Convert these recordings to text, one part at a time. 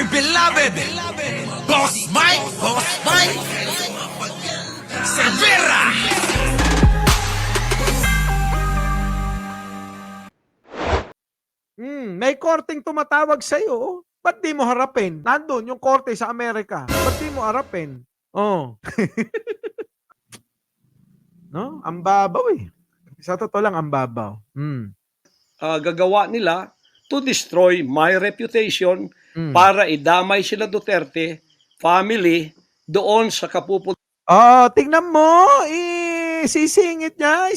my beloved Boss Mike Cervera. May korteng tumatawag sa'yo. Ba't di mo harapin? Nandun yung korte sa Amerika. Ba't di mo harapin? Oh. No? Ang babaw eh. Sa totoo lang, ang babaw. Gagawa nila to destroy my reputation para idamay sila Duterte family doon sa kapupuntahan Oh, tingnan mo. Isisingit niya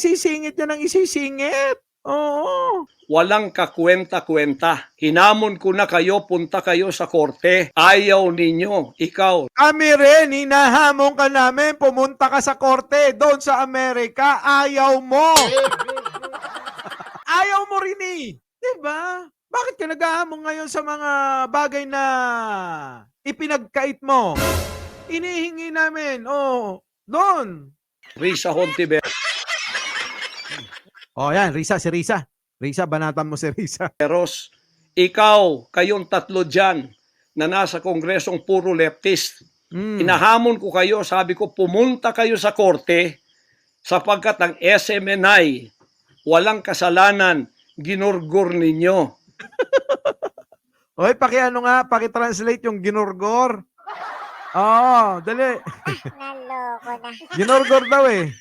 ng isisingit. Oo. walang kakwenta-kwenta. Hinamon ko na kayo, punta kayo sa korte. Ayaw ninyo, ikaw. Kami rin, hinahamon ka namin, pumunta ka sa korte doon sa Amerika, ayaw mo. Ayaw mo rin eh. Diba? Bakit ka naghahamon ngayon sa mga bagay na ipinagkait mo? Inihingi namin, doon. Risa Hontiveros, Yan, si Risa. Risa, banatan mo si Risa. ikaw, kayong tatlo dyan na nasa kongresong puro leftist. Inahamon ko kayo, sabi ko, pumunta kayo sa korte sapagkat ang SMNI walang kasalanan, ginurgur ninyo. Oy, paki-translate yung ginurgor. Dali. Naloko na. Ginurgor daw eh.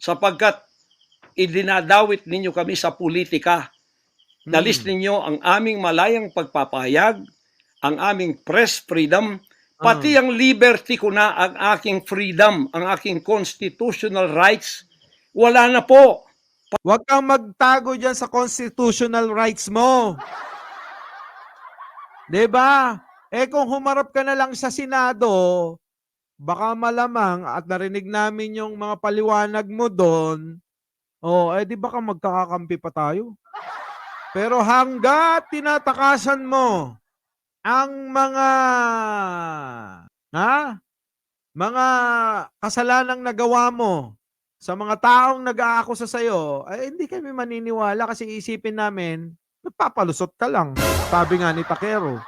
Sapagkat idinadawit ninyo kami sa politika. Nalis ninyo ang aming malayang pagpapahayag, ang aming press freedom, pati ang liberty ko na, ang aking freedom, ang aking constitutional rights, wala na po. Huwag kang magtago dyan sa constitutional rights mo. 'Di ba? Kung humarap ka na lang sa Senado, baka malamang at narinig namin yung mga paliwanag mo doon, di baka magkakakampi pa tayo. Pero hangga't tinatakasan mo ang mga kasalanang nagawa mo sa mga taong nag-aakusa sa'yo, hindi kami maniniwala kasi isipin namin, nagpapalusot ka lang. Sabi nga ni Takero.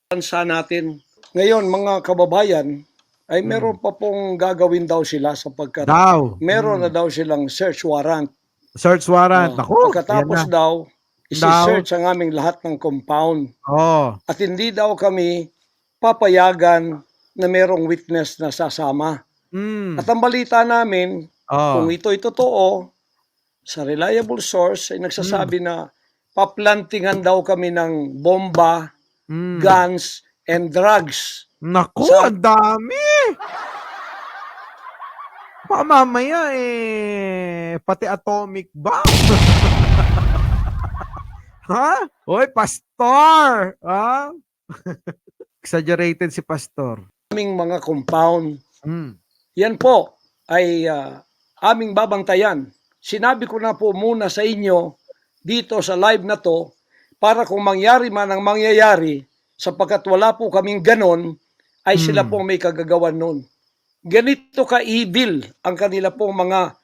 Bansa natin. Ngayon, mga kababayan, ay meron pa pong gagawin daw sila sapagkat meron na daw silang search warrant. Search warrant. Ako, Pagkatapos daw, isi-search ang aming lahat ng compound. At hindi daw kami papayagan na merong witness na sasama. At ang balita namin, kung ito'y totoo, sa reliable source ay nagsasabi na paplantingan daw kami ng bomba, guns, and drugs. Naku, ang dami! Baka mamaya pati atomic bomb. Ha? Hoy, pastor! Ha? Exaggerated si pastor. Aming mga compound. Yan po ay aming babantayan. Sinabi ko na po muna sa inyo dito sa live na to para kung mangyari man ang mangyayari sapagkat wala po kaming ganon ay sila po may kagagawan nun. Ganito ka-evil ang kanila pong mga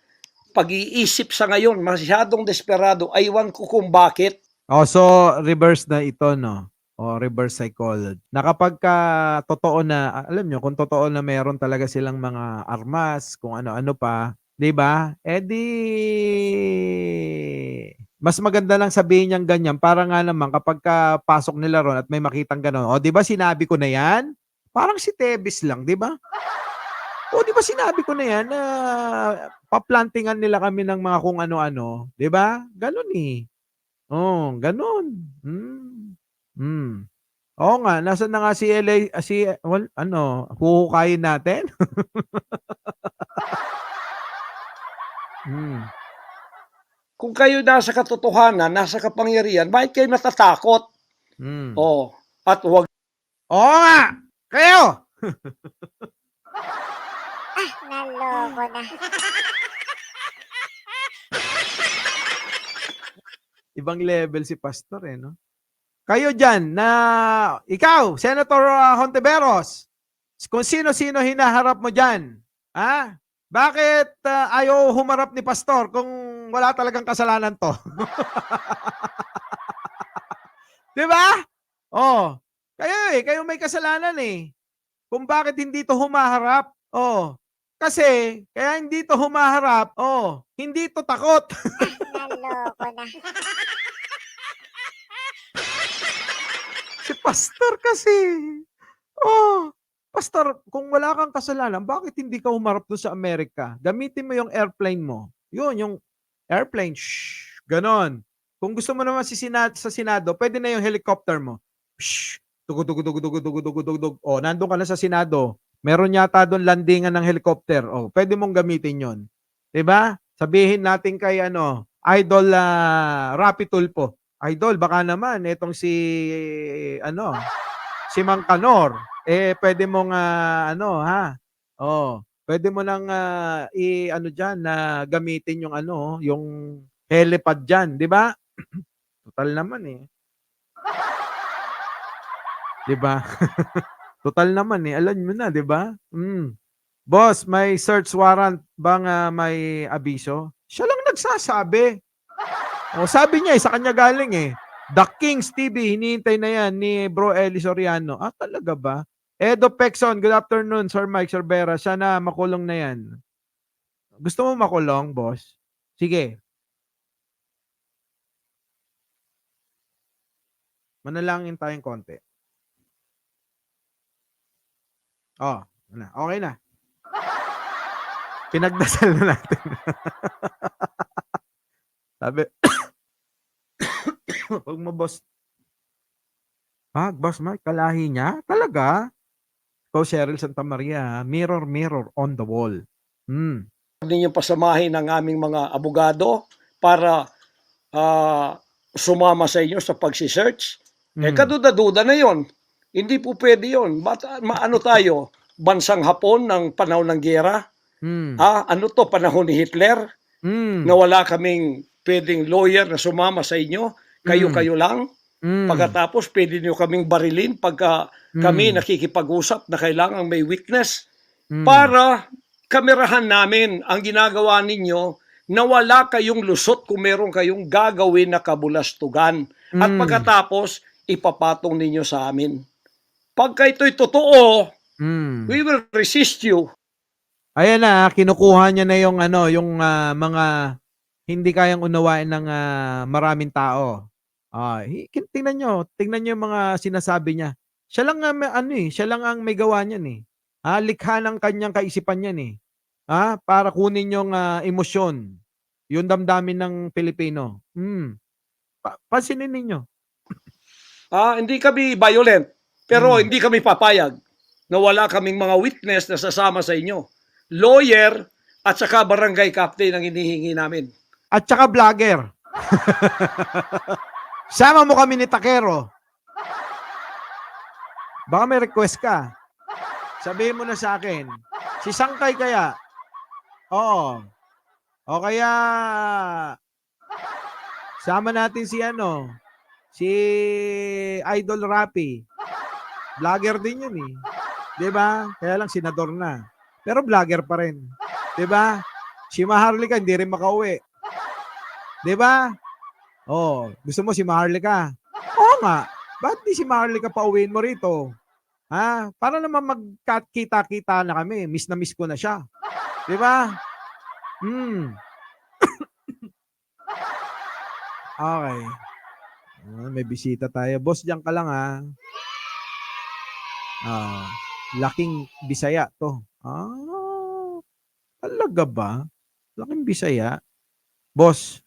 pag-iisip sa ngayon. Masyadong desperado. Aywan ko kung bakit. So reverse na ito, no? Reverse psychology. Na kapag totoo na, alam nyo, kung totoo na meron talaga silang mga armas, kung ano-ano pa, di ba? Mas maganda lang sabihin niyang ganyan para nga naman kapag pasok nila ron at may makitang gano'n, di ba sinabi ko na yan? Parang si Tebis lang, di ba? Di ba sinabi ko na yan na paplantingan nila kami ng mga kung ano-ano, di ba? Ganun eh. Ganun. Oo nga, nasaan na nga si LA, huhukayin natin? Kung kayo nasa katotohanan, nasa kapangyarihan, bakit kayo natatakot? At huwag Oo nga! Kayo! Naloko na. Ibang level si pastor no? Kayo dyan na, ikaw, Senator Hontiveros, kung sino-sino hinaharap mo dyan, ha? Bakit ayaw humarap ni pastor kung wala talagang kasalanan to. Di ba? Oh, kayo may kasalanan eh. Kung bakit hindi to humaharap. Oh, kasi, kaya hindi to humaharap. Oh, hindi to takot. Naloko na. Si pastor kasi. Oh, pastor, kung wala kang kasalanan, bakit hindi ka humarap doon sa Amerika? Gamitin mo yung airplane mo. Yun, yung airplane. Shh, ganon. Kung gusto mo naman sa Senado, pwede na yung helicopter mo. Shh, tugod, tugod, tugod, tugod, tugod, tugod, tugod. Oh, nandun ka na sa Senado. Meron yata doon landingan ng helicopter. Oh, pwede mong gamitin yon. 'Di ba? Sabihin natin kay Idol Rapi Tulfo. Idol, baka naman etong si Mang Kanor, pwede mong pwede mo nang diyan na gamitin yung yung helipad diyan, 'di ba? Total naman 'di ba? Total naman alam mo na, 'di ba? Boss, may search warrant bang may abiso? Siya lang nagsasabi. O sabi niya sa kanya galing The Kings TV, hinihintay na yan ni Bro Eli Soriano. Ah, talaga ba? Edo Pexon, good afternoon, Sir Mike, Sir Vera. Sana makulong na yan. Gusto mo makulong, boss? Sige. Manalangin tayong konti. Oh, okay na. Pinagdasal na natin. Sabi, pag mo boss, boss Mike, kalahi niya? Talaga? Ikaw, Cheryl Santa Maria, mirror, mirror on the wall. Ninyong pasamahin ang aming mga abogado para sumama sa inyo sa pagsisearch. Kaduda-duda na yon. Hindi po pwede yon. Ano tayo? Bansang Hapon ng panahon ng giyera? Ano to? Panahon ni Hitler? Na wala kaming pwedeng lawyer na sumama sa inyo? Kayo-kayo lang? Pagkatapos, pwede nyo kaming barilin pagka kami nakikipag-usap na kailangan may witness para kamerahan namin ang ginagawa ninyo na wala kayong lusot kung meron kayong gagawin na kabulastugan. At pagkatapos, ipapatong ninyo sa amin. Pagka ito'y totoo, we will resist you. Ayan na, kinukuha niya na yung mga hindi kayang unawain ng maraming tao. Tingnan niyo yung mga sinasabi niya. Siya lang siya lang ang may gawa niyan likha ng kanyang kaisipan niyan para kunin yung emosyon, yung damdamin ng Pilipino. Pansinin ninyo. Hindi kami violent, pero hindi kami papayag na wala kaming mga witness na sasama sa inyo. Lawyer at saka barangay captain ang hinihingi namin. At saka vlogger. Sama mo kami ni Takero. Baka may request ka. Sabihin mo na sa akin. Si Sangkay kaya? Oo. O kaya sama natin si Idol Rapi. Vlogger din yun 'Di ba? Kaya lang senador na. Pero vlogger pa rin. 'Di ba? Si Maharlika hindi rin makauwi. 'Di ba? Gusto mo si Maharlika? Oo nga. Ba't di si Maharlika pauwiin mo rito? Para naman magkita-kita na kami. Miss na miss ko na siya. 'Di ba? Okay. May bisita tayo. Boss, diyan ka lang laking Bisaya to. Talaga ba? Laking Bisaya? Boss,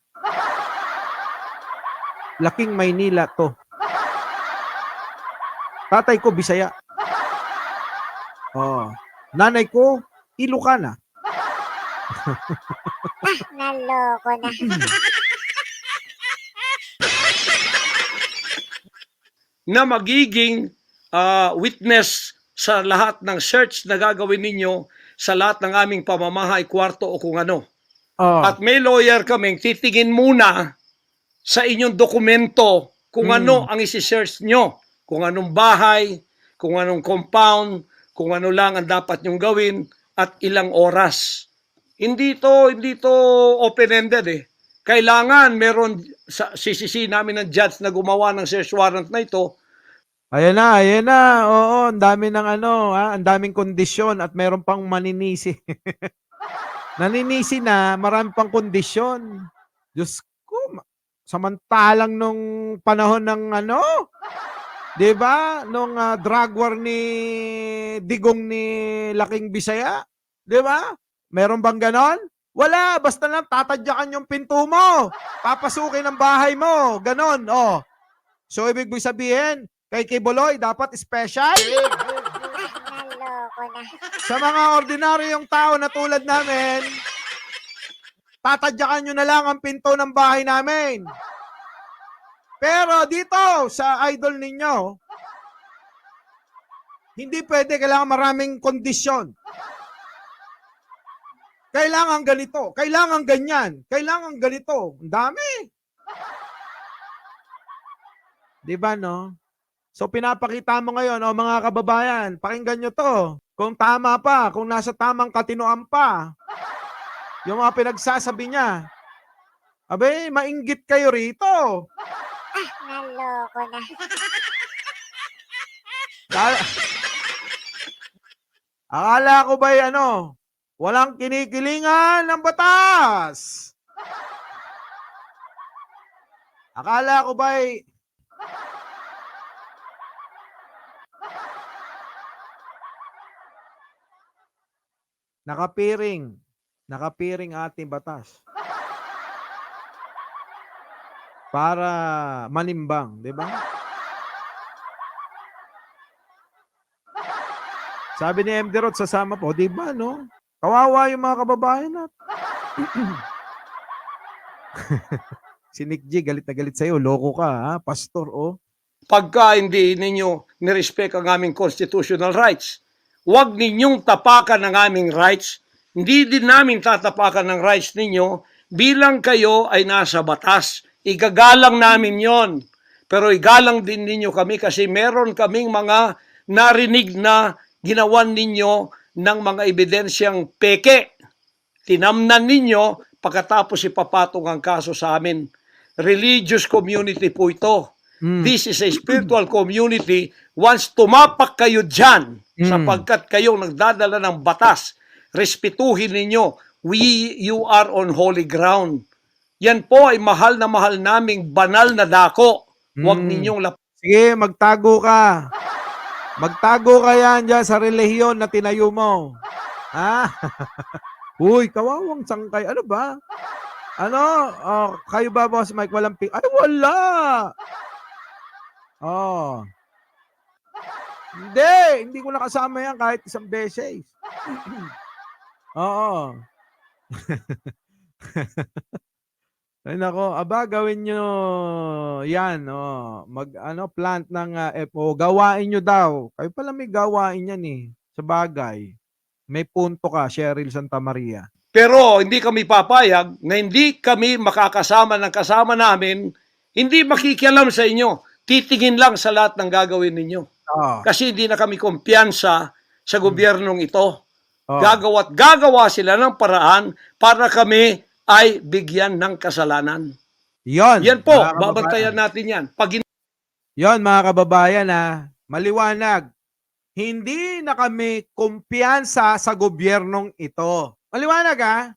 laking Maynila to. Tatay ko Bisaya. Nanay ko Ilocana. Naloko na. Na magiging witness sa lahat ng search na gagawin ninyo sa lahat ng aming pamamahay, kwarto o kung ano. At may lawyer kaming titingin muna sa inyong dokumento kung ano ang isi-search nyo. Kung anong bahay, kung anong compound, kung ano lang ang dapat nyong gawin at ilang oras. Hindi to open-ended kailangan meron sisisi namin ng judge na gumawa ng search warrant na ito. Ayan na, ayan na. Oo, ang dami ng ang daming kondisyon at meron pang maninisi. Naninisi na, marami pang kondisyon. Diyos ko, samantalang nung panahon ng 'di ba? Nung drug war ni Digong ni Laking Bisaya, 'di ba? Meron bang ganon? Wala, basta lang tatadyakan yung pinto mo. Papasukin ang bahay mo, ganon. Oh. So ibig sabihin, kay Kibuloy dapat special. Naloko na. Sa mga ordinaryong tao na tulad namin, tatadyakan nyo na lang ang pinto ng bahay namin. Pero dito, sa idol ninyo, hindi pwede, kailangan maraming kondisyon. Kailangan ganito, kailangan ganyan, kailangan ganito. Ang dami. Di ba, no? So, pinapakita mo ngayon, mga kababayan, pakinggan nyo to. Kung tama pa, kung nasa tamang katinoan pa, yung mga pinagsasabi niya, abay, mainggit kayo rito. Naloko na. Akala ko ba'y walang kinikilingan ng batas? Akala ko ba'y nakapiring ating batas para manimbang, di ba? Sabi ni MD Rod, sasama po, di ba, no? Kawawa yung mga kababayan natin. Si Nick G, galit na galit sa'yo. Loko ka, ha? Pastor, oh. Pagka hindi ninyo nirespect ang aming constitutional rights, huwag ninyong tapakan ang aming rights. Hindi din namin tatapakan ng rights ninyo bilang kayo ay nasa batas. Igagalang namin yon. Pero igalang din ninyo kami kasi meron kaming mga narinig na ginawan ninyo ng mga ebidensyang peke. Tinamnan ninyo pagkatapos ipapatong ang kaso sa amin. Religious community po ito. This is a spiritual community. Once tumapak kayo dyan, sapagkat kayong nagdadala ng batas, respetuhin ninyo. You are on holy ground. Yan po ay mahal na mahal naming banal na dako. Huwag ninyong Sige, magtago ka. Magtago ka yan dyan sa relihiyon na tinayo mo. Ha? Uy, kawawang sangkay. Ano ba? Kayo ba, Boss Mike? Walang Ay, wala! Oh. Hindi ko nakasama yan kahit isang beses. Oo. Ay nako, gawin nyo yan, plant ng FO, gawain nyo daw. Kayo pala may gawain yan sa bagay. May punto ka, Cheryl Santa Maria. Pero hindi kami papayag na hindi kami makakasama ng kasama namin, hindi makikialam sa inyo. Titingin lang sa lahat ng gagawin ninyo. Kasi hindi na kami kumpiyansa sa gobyernong ito. Gagawa sila ng paraan para kami ay bigyan ng kasalanan. Yan po, babantayan natin yan. Yon mga kababayan, maliwanag. Hindi na kami kumpiyansa sa gobyernong ito. Maliwanag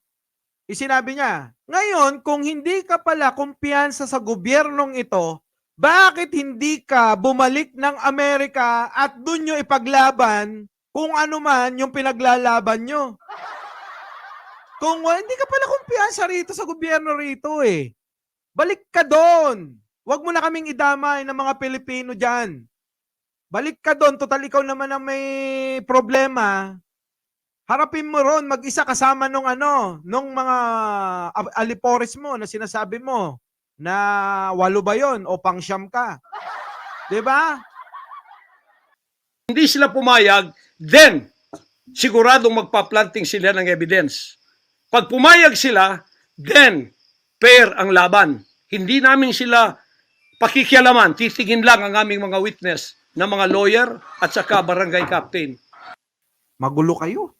Isinabi niya, ngayon kung hindi ka pala kumpiyansa sa gobyernong ito, bakit hindi ka bumalik ng Amerika at dun nyo ipaglaban kung ano man yung pinaglalaban nyo? Kung hindi ka pala kumpiyansa rito sa gobyerno rito balik ka doon. Huwag mo na kaming idamay ng mga Pilipino dyan. Balik ka doon. Total ikaw naman ang may problema. Harapin mo ron mag-isa kasama nung mga alipores mo na sinasabi mo na 8 ba yun o pang-siyam ka. Diba? Hindi sila pumayag, then siguradong magpa-planting sila ng evidence. Pag pumayag sila, then fair ang laban. Hindi namin sila pakikialaman. Titingin lang ang aming mga witness na mga lawyer at saka barangay captain. Magulo kayo.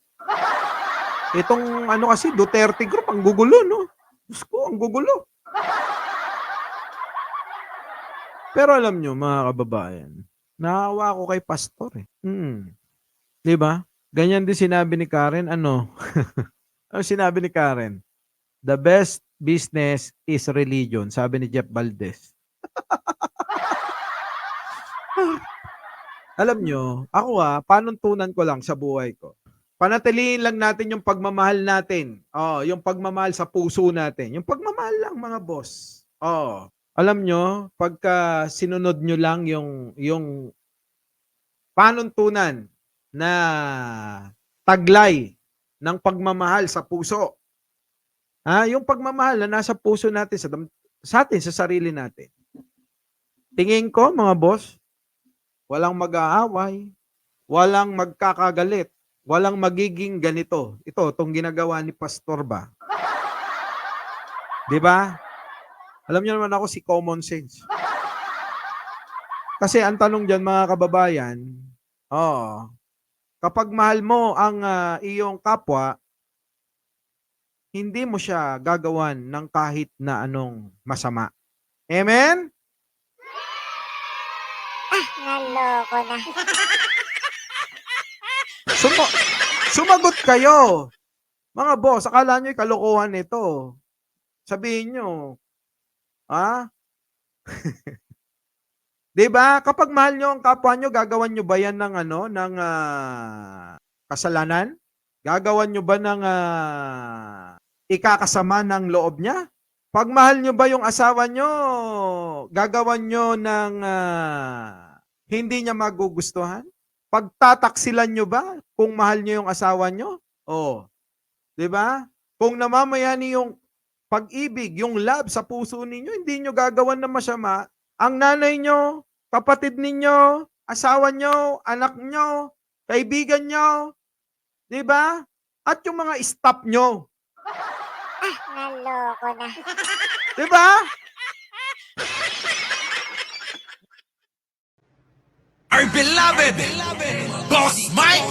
Itong kasi Duterte Group, ang gugulo, no? Diyos ko, ang gugulo. Pero alam nyo, mga kababayan, naawa ako kay pastor eh. Di ba? Ganyan din sinabi ni Karen, ano? Ano sinabi ni Karen? The best business is religion, sabi ni Jeff Valdez. Alam nyo, ako panuntunan ko lang sa buhay ko. Panatilihin lang natin yung pagmamahal natin. Yung pagmamahal sa puso natin. Yung pagmamahal lang, mga boss. Alam nyo, pagka sinunod nyo lang yung panuntunan na taglay ng pagmamahal sa puso. Yung pagmamahal na nasa puso natin, sa atin, sa sarili natin. Tingin ko, mga boss, walang mag-aaway, walang magkakagalit, walang magiging ganito. Itong ginagawa ni Pastor ba? Di ba? Alam niyo naman ako si common sense. Kasi ang tanong dyan, mga kababayan, kapag mahal mo ang iyong kapwa, hindi mo siya gagawan ng kahit na anong masama. Amen? Naloko na. Sumagot kayo. Mga boss, akala nyo kalokohan ito. Sabihin nyo, diba? Kapag mahal nyo ang kapwa nyo, gagawan nyo ba yan ng kasalanan? Gagawan nyo ba ng ikakasama ng loob niya? Pag mahal nyo ba yung asawa nyo, gagawan nyo ng hindi niya magugustuhan? Pagtataksilan nyo ba kung mahal nyo yung asawa nyo? Di ba? Kung namamayani yung pag-ibig, yung love sa puso ninyo, hindi nyo gagawan ng masama. Ang nanay nyo, kapatid ninyo, asawa nyo, anak nyo, kaibigan nyo, di ba? At yung mga staff nyo. Naloko na. Di ba? Our beloved Boss Mike